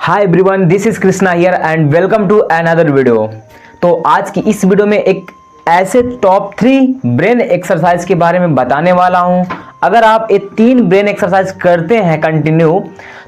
Hi everyone, this is Krishna here and welcome to another video. तो आज की इस वीडियो में एक ऐसे टॉप 3 ब्रेन एक्सरसाइज के बारे में बताने वाला हूं। अगर आप ये 3 ब्रेन एक्सरसाइज करते हैं कंटिन्यू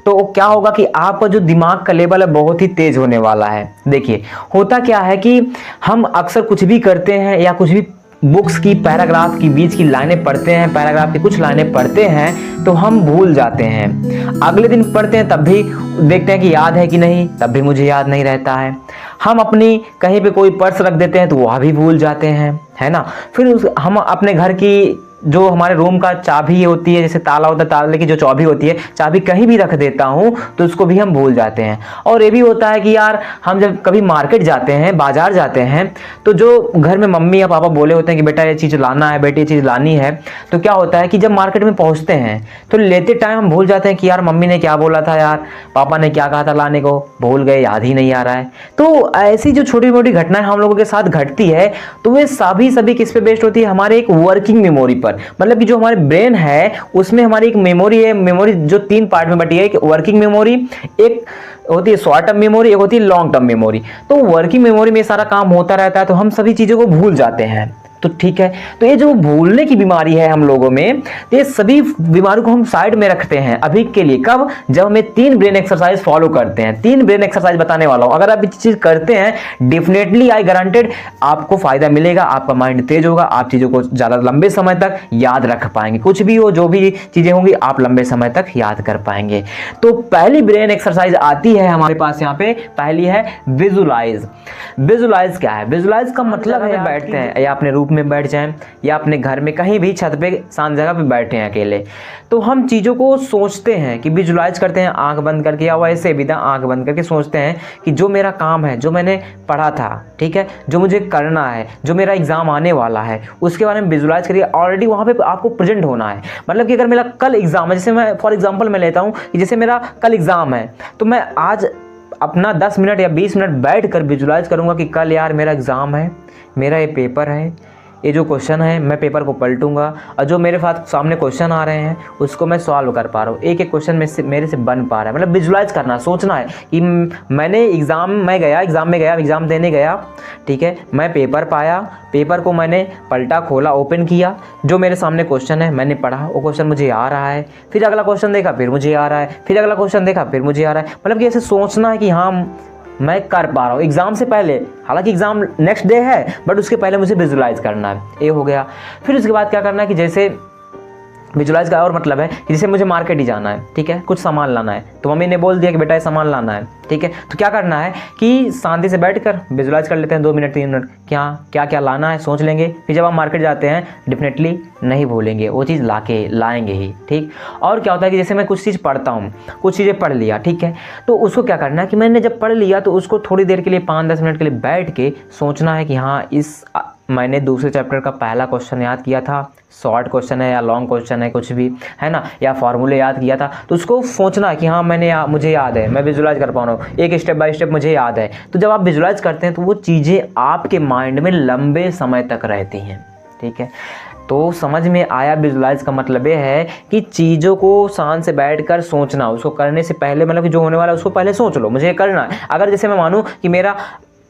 तो क्या होगा कि आपका जो दिमाग का लेवल है बहुत ही तेज होने वाला है। देखिए, होता क्या है कि हम अक्सर कुछ भी करते हैं या कुछ भी बुक्स की पैराग्राफ की बीच की लाइनें पढ़ते हैं, पैराग्राफ की कुछ लाइनें पढ़ते हैं तो हम भूल जाते हैं। अगले दिन पढ़ते हैं तब भी देखते हैं कि याद है कि नहीं, तब भी मुझे याद नहीं रहता है। हम अपनी कहीं पे कोई पर्स रख देते हैं तो वह भी भूल जाते हैं, है ना। फिर हम अपने घर की जो हमारे रूम का चाबी होती है, जैसे ताला होता है, ताले की जो चाबी होती है, चाबी कहीं भी रख देता हूं तो उसको भी हम भूल जाते हैं। और ये भी होता है कि यार हम जब कभी मार्केट जाते हैं, बाजार जाते हैं, तो जो घर में मम्मी या पापा बोले होते हैं कि बेटा ये चीज़ लाना है, बेटी ये चीज़ लानी है, तो क्या होता है कि जब मार्केट में पहुंचते हैं तो लेते टाइम हम भूल जाते हैं कि यार मम्मी ने क्या बोला था, यार पापा ने क्या कहा था लाने को, भूल गए, याद ही नहीं आ रहा है। तो ऐसी जो छोटी मोटी घटनाएं हम लोगों के साथ घटती है तो वे सभी किस पे बेस्ड होती है, हमारे एक वर्किंग मेमोरी पर। मतलब कि जो हमारे ब्रेन है उसमें हमारी एक मेमोरी है। मेमोरी जो 3 पार्ट में बटी है, एक वर्किंग मेमोरी, एक होती है शॉर्ट टर्म मेमोरी, एक होती है लॉन्ग टर्म मेमोरी। तो वर्किंग मेमोरी में सारा काम होता रहता है तो हम सभी चीजों को भूल जाते हैं। तो ठीक है, तो ये जो भूलने की बीमारी है हम लोगों में, तो ये सभी बीमारियों को हम साइड में रखते हैं अभी के लिए। कब? जब हमें 3 ब्रेन एक्सरसाइज फॉलो करते हैं। 3 ब्रेन एक्सरसाइज बताने वाला हूं, अगर आप ये चीज करते हैं डेफिनेटली आई गारंटेड आपको फायदा मिलेगा, आपका माइंड तेज होगा, आप चीजों को ज्यादा लंबे समय तक याद रख पाएंगे। कुछ भी हो, जो भी चीजें होंगी आप लंबे समय तक याद कर पाएंगे। तो पहली ब्रेन एक्सरसाइज आती है हमारे पास यहाँ पे, पहली है विजुलाइज। विजुलाइज क्या है? विजुलाइज का मतलब है बैठते हैं या अपने रूप में बैठ जाएं या अपने घर में कहीं भी छत पे शांत जगह पे बैठे हैं अकेले, तो हम चीज़ों को सोचते हैं कि विजुलाइज करते हैं आंख बंद करके, या वैसे भी ना आंख बंद करके सोचते हैं कि जो मेरा काम है, जो मैंने पढ़ा था, ठीक है, जो मुझे करना है, जो मेरा एग्जाम आने वाला है, उसके बारे में विजुलाइज करिए। ऑलरेडी वहाँ पे आपको प्रेजेंट होना है। मतलब कि अगर मेरा कल एग्जाम है, जैसे मैं फॉर एग्जाम्पल मैं लेता हूँ कि जैसे मेरा कल एग्जाम है, तो मैं आज अपना 10 मिनट या 20 मिनट बैठ कर विजुलाइज करूँगा कि कल यार मेरा एग्ज़ाम है, मेरा ये पेपर है, ये जो क्वेश्चन है मैं पेपर को पलटूंगा और जो मेरे पास सामने क्वेश्चन आ रहे हैं उसको मैं सॉल्व कर पा रहा हूँ, एक एक क्वेश्चन मेरे से बन पा रहा है। मतलब विजुलाइज करना, सोचना है कि मैंने एग्ज़ाम देने गया, ठीक है, मैं पेपर पाया, पेपर को मैंने पलटा, खोला, ओपन किया, जो मेरे सामने क्वेश्चन है मैंने पढ़ा, वो क्वेश्चन मुझे आ रहा है, फिर अगला क्वेश्चन देखा फिर मुझे आ रहा है, फिर अगला क्वेश्चन देखा फिर मुझे आ रहा है। मतलब कि ऐसे सोचना है कि हाँ मैं कर पा रहा हूँ एग्जाम से पहले, हालांकि एग्जाम नेक्स्ट डे है बट उसके पहले मुझे विजुलाइज करना है। ये हो गया। फिर उसके बाद क्या करना है कि जैसे विजुलाइज का और मतलब है कि जैसे मुझे मार्केट ही जाना है, ठीक है, कुछ सामान लाना है, तो मम्मी ने बोल दिया कि बेटा ये सामान लाना है, ठीक है, तो क्या करना है कि शांति से बैठकर विजुलाइज कर लेते हैं 2 मिनट 3 मिनट, क्या लाना है सोच लेंगे। फिर जब हम मार्केट जाते हैं डेफिनेटली नहीं भूलेंगे, वो चीज़ लाएंगे ही, ठीक। और क्या होता है कि जैसे मैं कुछ चीज़ पढ़ता हूँ, कुछ चीज़ें पढ़ लिया, ठीक है, तो उसको क्या करना है कि मैंने जब पढ़ लिया तो उसको थोड़ी देर के लिए 5-10 मिनट के लिए बैठ के सोचना है कि हाँ मैंने दूसरे चैप्टर का पहला क्वेश्चन याद किया था, शॉर्ट क्वेश्चन है या लॉन्ग क्वेश्चन है, कुछ भी है ना, या फॉर्मूले याद किया था, तो उसको सोचना है कि हाँ मुझे याद है, मैं विजुलाइज कर पा रहा हूँ, एक स्टेप बाय स्टेप मुझे याद है। तो जब आप विजुलाइज करते हैं तो वो चीज़ें आपके माइंड में लंबे समय तक रहती हैं, ठीक है। तो समझ में आया, विजुलाइज का मतलब ये है कि चीज़ों को शांत से बैठकर सोचना, उसको करने से पहले, मतलब कि जो होने वाला है उसको पहले सोच लो, मुझे ये करना है। अगर जैसे मैं मानूँ कि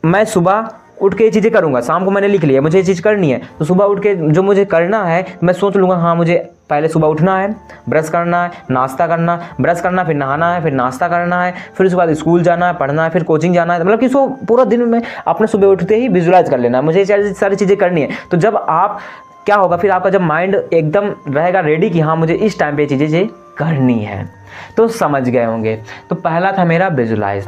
मैं सुबह उठ के ये चीज़ें करूँगा, शाम को मैंने लिख लिया मुझे ये चीज़ करनी है, तो सुबह उठ के जो मुझे करना है मैं सोच लूँगा, हाँ मुझे पहले सुबह उठना है, ब्रश करना है, नाश्ता करना, ब्रश करना, फिर नहाना है, फिर नाश्ता करना है, फिर उसके बाद स्कूल जाना है, पढ़ना है, फिर कोचिंग जाना है। मतलब कि इसको पूरा दिन में अपने सुबह उठते ही विजुलाइज कर लेना है, मुझे ये सारी चीज़ें करनी है। तो जब आप क्या होगा, फिर आपका जब माइंड एकदम रहेगा रेडी कि हाँ मुझे इस टाइम पे ये चीज़ें करनी है, तो समझ गए होंगे। तो पहला था मेरा विजुलाइज।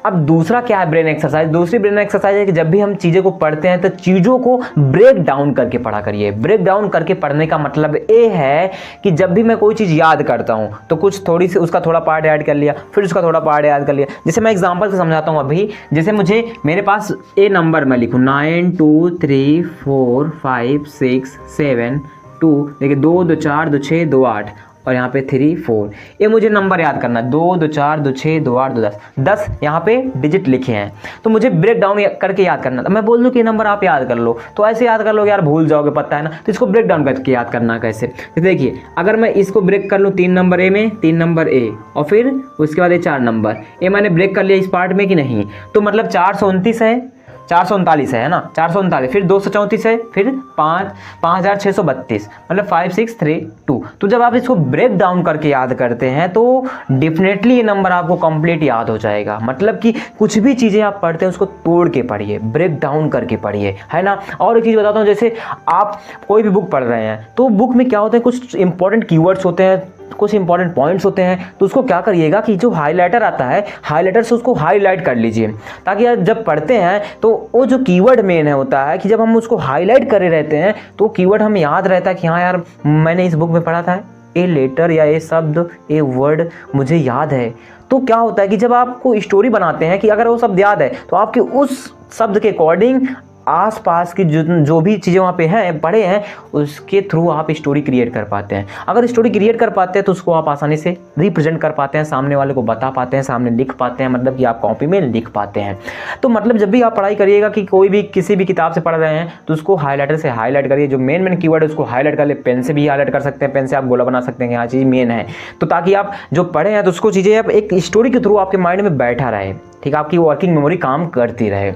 अब दूसरा क्या है ब्रेन एक्सरसाइज? दूसरी ब्रेन एक्सरसाइज है कि जब भी हम चीज़ें को पढ़ते हैं तो चीज़ों को ब्रेक डाउन करके पढ़ा करिए। ब्रेक डाउन करके पढ़ने का मतलब ये है कि जब भी मैं कोई चीज़ याद करता हूँ तो कुछ थोड़ी सी उसका थोड़ा पार्ट ऐड कर लिया, फिर उसका थोड़ा पार्ट याद कर लिया। जैसे मैं एग्जांपल से समझाता हूँ अभी, जैसे मेरे पास ए नंबर मैं लिखूँ 9 2 3 4 5 6 7 2, देखिए 2 2 4 2 6 2 8, और यहाँ पे 3 4। ये मुझे नंबर याद करना, 2 2 4 2 6 2 8 2 10, 10 यहाँ पे डिजिट लिखे हैं, तो मुझे ब्रेक डाउन करके याद करना था। मैं बोल दूँ कि नंबर आप याद कर लो तो ऐसे याद कर लो यार, भूल जाओगे, पता है ना। तो इसको ब्रेक डाउन करके याद करना कैसे, तो देखिए अगर मैं इसको ब्रेक कर लूँ 3 नंबर ए में, 3 नंबर ए और फिर उसके बाद ये 4 नंबर ए मैंने ब्रेक कर लिया इस पार्ट में कि नहीं, तो मतलब 429 है, 439 है ना, 439, फिर 234 है, फिर 5632, मतलब 5632। तो जब आप इसको ब्रेक डाउन करके याद करते हैं तो डेफिनेटली ये नंबर आपको कंप्लीट याद हो जाएगा। मतलब कि कुछ भी चीज़ें आप पढ़ते हैं उसको तोड़ के पढ़िए, ब्रेक डाउन करके पढ़िए, है ना। और एक चीज़ बताता हूँ, जैसे आप कोई भी बुक पढ़ रहे हैं तो बुक में क्या होता है, कुछ इंपॉर्टेंट कीवर्ड्स होते हैं, कुछ इंपॉर्टेंट पॉइंट्स होते हैं, तो उसको क्या करिएगा कि जो हाइलाइटर आता है, हाइलाइटर से उसको हाईलाइट कर लीजिए, ताकि आप जब पढ़ते हैं तो वो जो कीवर्ड मेन है होता है कि जब हम उसको हाईलाइट करे रहते हैं तो कीवर्ड हमें याद रहता है कि हाँ यार मैंने इस बुक में पढ़ा था, ये लेटर या ये शब्द, ये वर्ड मुझे याद है। तो क्या होता है कि जब आपको स्टोरी बनाते हैं कि अगर वो शब्द याद है तो आपके उस शब्द के अकॉर्डिंग आसपास की जो भी चीज़ें वहाँ पे हैं, पढ़े हैं, उसके थ्रू आप स्टोरी क्रिएट कर पाते हैं। अगर स्टोरी क्रिएट कर पाते हैं तो उसको आप आसानी से रिप्रेजेंट कर पाते हैं, सामने वाले को बता पाते हैं, सामने लिख पाते हैं, मतलब कि आप कॉपी में लिख पाते हैं। तो मतलब जब भी आप पढ़ाई करिएगा कि कोई भी किसी भी किताब से पढ़ रहे हैं तो उसको हाईलाइटर से हाईलाइट करिए, जो मेन कीवर्ड है उसको हाईलाइट कर ले। पेन से भी हाईलाइट कर सकते हैं, पेन से आप गोला बना सकते हैं कि हाँ चीज़ मेन है, तो ताकि आप जो पढ़े हैं तो उसको चीज़ें आप एक स्टोरी के थ्रू आपके माइंड में बैठा रहे, ठीक है, आपकी वर्किंग मेमोरी काम करती रहे।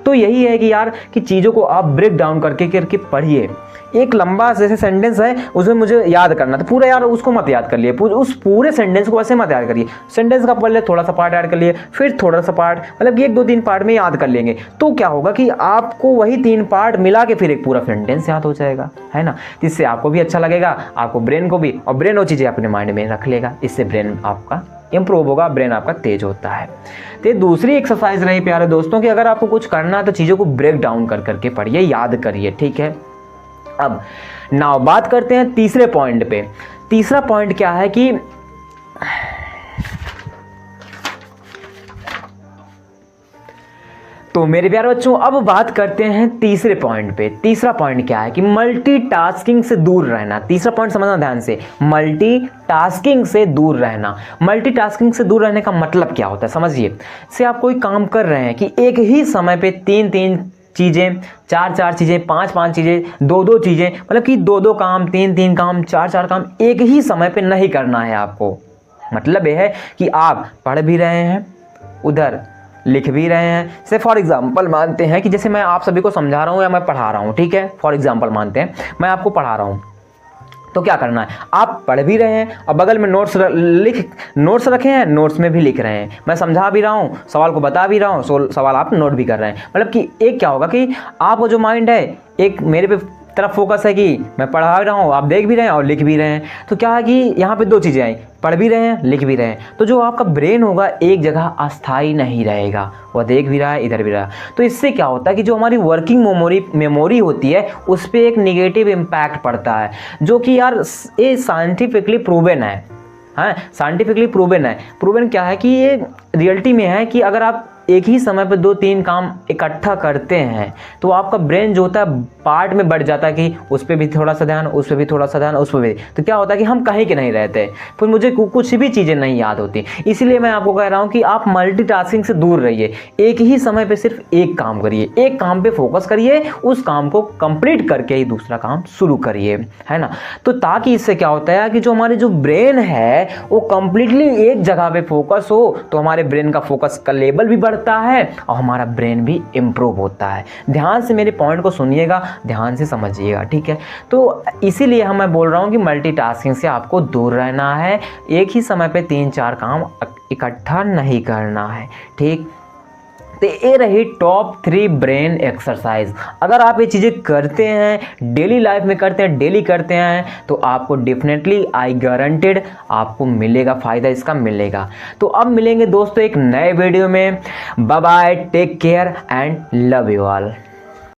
तो यही है कि यार कि चीज़ों को आप ब्रेक डाउन करके पढ़िए। एक लंबा जैसे सेंटेंस है उसमें मुझे याद करना, तो पूरा यार उसको मत याद कर लिए, उस पूरे सेंटेंस को ऐसे मत याद करिए। सेंटेंस का पहले थोड़ा सा पार्ट ऐड कर लिए, फिर थोड़ा सा पार्ट, मतलब कि 1 2 3 पार्ट में याद कर लेंगे, तो क्या होगा कि आपको वही 3 पार्ट मिला के फिर एक पूरा सेंटेंस याद हो जाएगा, है ना। इससे आपको भी अच्छा लगेगा, आपको ब्रेन को भी, और ब्रेन वो चीज़ें अपने माइंड में रख लेगा, इससे ब्रेन आपका इंप्रूव होगा, ब्रेन आपका तेज होता है। तो दूसरी एक्सरसाइज रही प्यारे दोस्तों कि अगर आपको कुछ करना है तो चीज़ों को ब्रेक डाउन करके पढ़िए, याद करिए, ठीक है। अब नाउ बात करते हैं तीसरे पॉइंट पे। तीसरा पॉइंट क्या है कि तो मेरे प्यारे बच्चों अब बात करते हैं तीसरे पॉइंट पे। तीसरा पॉइंट क्या है कि मल्टीटास्किंग से दूर रहना। तीसरा पॉइंट समझना ध्यान से, मल्टीटास्किंग से दूर रहना। मल्टीटास्किंग से दूर रहने का मतलब क्या होता है समझिए। से आप कोई काम कर रहे हैं कि एक ही समय पे 3 चीज़ें, 4 चीज़ें, 5 चीज़ें, 2 चीज़ें, मतलब कि 2 काम, 3 काम, 4 काम एक ही समय पे नहीं करना है आपको। मतलब यह है कि आप पढ़ भी रहे हैं, उधर लिख भी रहे हैं। से फॉर एग्जांपल मानते हैं कि जैसे मैं आप सभी को समझा रहा हूँ या मैं पढ़ा रहा हूँ, ठीक है। फॉर एग्जांपल मानते हैं मैं आपको पढ़ा रहा हूँ, तो क्या करना है, आप पढ़ भी रहे हैं और बगल में नोट्स रखे हैं, नोट्स में भी लिख रहे हैं। मैं समझा भी रहा हूँ, सवाल को बता भी रहा हूँ, सवाल आप नोट भी कर रहे हैं। मतलब कि एक क्या होगा कि आपका जो माइंड है एक मेरे पे तरफ फोकस है कि मैं पढ़ा रहा हूँ, आप देख भी रहे हैं और लिख भी रहे हैं। तो क्या है कि यहाँ पे 2 चीज़ें आई, पढ़ भी रहे हैं, लिख भी रहे हैं। तो जो आपका ब्रेन होगा एक जगह अस्थाई नहीं रहेगा, वह देख भी रहा है, इधर भी रहा है। तो इससे क्या होता है कि जो हमारी वर्किंग मेमोरी होती है उस पर एक निगेटिव इम्पैक्ट पड़ता है, जो कि यार ये साइंटिफिकली प्रूवन है। हाँ, साइंटिफिकली प्रूवन है। प्रूवन क्या है कि ये रियलिटी में है कि अगर आप एक ही समय पर 2-3 काम इकट्ठा करते हैं तो आपका ब्रेन जो होता है पार्ट में बढ़ जाता है कि उस पर भी थोड़ा सा ध्यान, उस पर भी थोड़ा सा ध्यान, उस पर भी। तो क्या होता है कि हम कहीं के नहीं रहते, फिर मुझे कुछ भी चीज़ें नहीं याद होती। इसीलिए मैं आपको कह रहा हूँ कि आप मल्टीटास्किंग से दूर रहिए, एक ही समय पे सिर्फ एक काम करिए, एक काम पे फोकस करिए, उस काम को कंप्लीट करके ही दूसरा काम शुरू करिए, है ना। तो ताकि इससे क्या होता है कि जो हमारे जो ब्रेन है वो कंप्लीटली एक जगह पे फोकस हो, तो हमारे ब्रेन का फोकस का लेवल भी बढ़ता है और हमारा ब्रेन भी इम्प्रूव होता है। ध्यान से मेरे पॉइंट को सुनिएगा, ध्यान से समझिएगा, ठीक है। तो इसीलिए मैं बोल रहा हूँ कि मल्टीटास्किंग से आपको दूर रहना है, एक ही समय पे 3-4 काम इकट्ठा नहीं करना है, ठीक। तो ये रही टॉप 3 ब्रेन एक्सरसाइज। अगर आप ये चीज़ें करते हैं, डेली लाइफ में करते हैं, डेली करते हैं, तो आपको डेफिनेटली आई गारंटेड आपको मिलेगा, फ़ायदा इसका मिलेगा। तो अब मिलेंगे दोस्तों एक नए वीडियो में। Bye bye, take care and love you all.